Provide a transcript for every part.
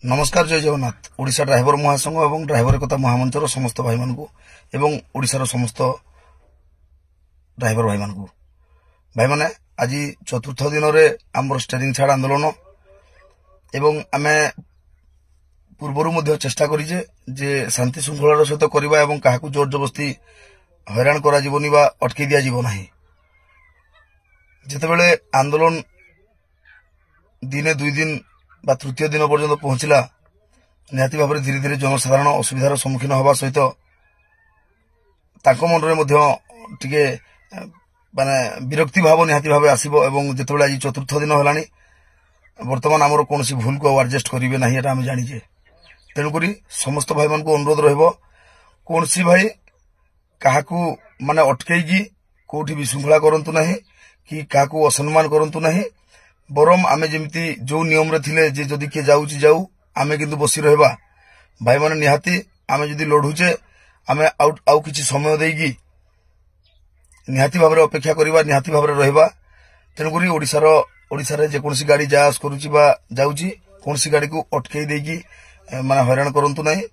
नमस्कार जय जगन्नाथ। ओडिशा ड्राइवर महासंघ और ड्राइवर एकता महामंचर समस्त भाई मान एवं ओडिशार समस्त ड्राइवर भाई मान भाई माने आज चतुर्थ दिन में आम स्टेरिंग छाड़ आंदोलन एवं आम पूर्वर चेष्टा करिजे जे शांति श्रृंखलार सहित करवा एवं क्या जोर जबरदस्ती हैरान करा जीवनी बा अटकई दिया जीव नाही। जितेबेले आंदोलन दिने दुई दिन बा तृतीय दिन पर्यंत पहुंचला निहाती भाव धीरे धीरे जनसाधारण असुविधार सम्मुखीन हवा सहित मन टिके माने विरक्ति भाव निहाती भाव आसीबो एवं जितेबेले आज चतुर्थ दिन होलानी वर्तमान आमर कौन भूल को एडजस्ट करेंगे ना ये आम जानीजे। तेणुक समस्त भाई मान को अनुरोध रहिबो कौन भाई क्या माने अटकई कौटी विशृंखला करंतु नहीं कि क्या असम्मान करंतु नहीं। बरम आमे जेमती जो नियम रे थिले जे जदि के जाउची जाऊ आमे किंतु बसी रहबा भाई माने निहाती आमे जदि लढुचे आमे आउ किछि समय देगी निहाती भाव रे अपेक्षा करबा निहाती भाव रे रहबा। तेणुक ओडिसा रे जे कोनसी गाड़ी जास करूची बा जाउची कोनसी गाड़ी को अटकई देगी माने हैरान करंतु नहीं।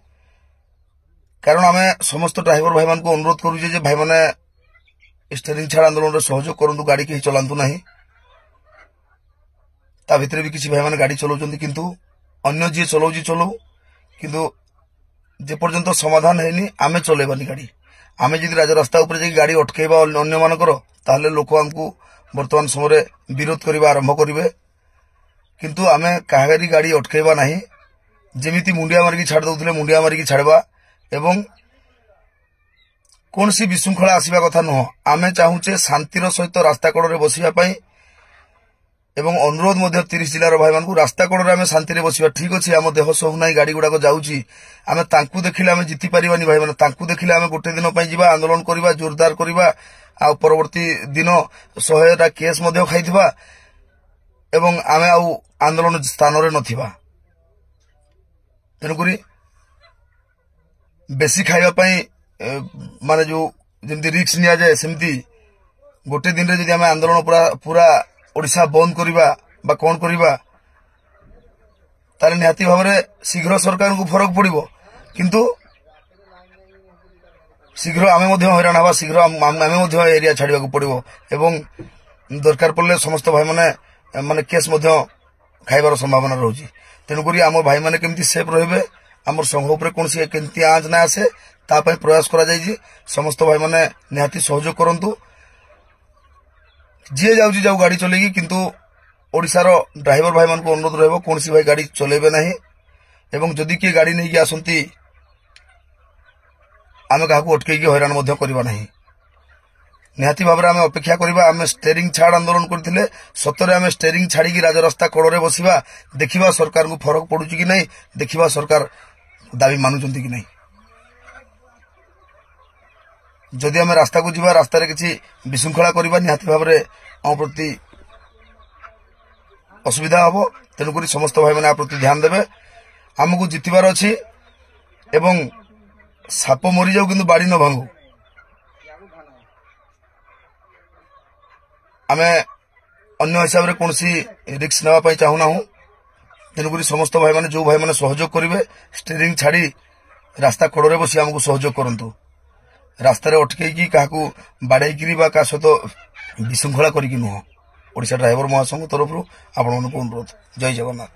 कारण आमे समस्त ड्राइवर भाई मान को अनुरोध करूचे जे भाई माने स्टेरिंग छाड़ आंदोलन रे सहयोग करंतु गाड़ी के चलांतु नहीं। ता भितर भी किसी भाई माने गाड़ी चलाउछन्ति किंतु अन्य जी चलाउजी चलाउ किंतु जे पर्यंत समाधान हैनी आमे चलेबानी गाड़ी आमे जदि राज रास्ता ऊपर जे गाड़ी अटकेबा अन्य मानकर ताहले लोक हमकु वर्तमान समय विरोध करबा आरंभ करिवे किंतु आमे काहारी गाड़ी अटकेबा नाही। जेमिति मुंडिया मारिकी छाड़ दउथले मुंडिया मारिकी छाड़बा एवं कोनसी विशृंखला आसीबा कथा नुह। आमे चाहूचे शांतिर सहित रास्ता कड़ रे बसिबा पई एवं अनुरोध 30 जिलार भाई मान रास्ता कड़े आम शांति बसवा ठीक अच्छे आम देह सहु ना गाड़ी गुड़ाक जाऊँगी आम देखिले आम जीति पारानी भाई मैंने देखिले आम गोटे दिन जा आंदोलन करवा जोरदार करवा आ परवर्ती दिन 100टा केस खाई एवं आम आंदोलन स्थान में नथिबा। तेणुक बेसी खाइबापी माने जो जमी रिक्स नि जाए सेमती गोटे दिन में आम आंदोलन पूरा ओडिशा बंद करवा बा कौन करवा ताले निहाती भाव में शीघ्र सरकार को फरक पड़ो किंतु शीघ्र आमे हैरान हवा शीघ्र आमे एरिया छाड़ा पड़ो एवं दरकार पड़े समस्त भाई माने माने केस खाइबार संभावना रोची। तेणुक आम भाई माने केमती सेफ रहिबे आम संघ उपर कौन केमती आँच ना आसे तापाई प्रयास करा जायछि। समस्त भाई माने निहाती सहयोग करंतु जी जाऊँ जाऊ गाड़ी चलेगी किंतु ओडिशार ड्राइवर भाई मान को अनुरोध रहिबो कौन भाई गाड़ी चलेबे नहीं एवं जदि किए गाड़ी नहीं आसंती आमे काहू अटकई हैरान करवा नहीं। निहाती भाव में आम अपेक्षा करवा आम स्टेरिंग छाड़ आंदोलन करथिले सतरे आम स्टेरिंग छाड़ी राजरास्ता कड़े बसिबा देखिबा सरकार को फरक पड़ुची कि नहीं देखिबा सरकार दाबी मानुचंती कि नहीं। जदि आम रास्ता को जीवा रास्ता किसी विशृंखला करवा निहाती भाव में आम प्रति असुविधा हम। तेणुक समस्त भाई मैंने प्रति ध्यान देवे आमको जितबार अच्छी एवं साप मरी जाऊ किंतु बाड़ी न भांगू आम अन्य हिसाब से कौन रिक्स नापी चाहूना। तेणुक समस्त भाई मैंने जो भाई मैंने सहयोग करेंगे स्टेरिंग छाड़ी रास्ता कड़े बसी आमको सहयोग करूँ रास्तार अटकई क्या बाड़े क्या सहित विशृंखला करी नुह। ओडिशा ड्राइवर महासंघ तरफ आपण अनुरोध। जय जगन्नाथ।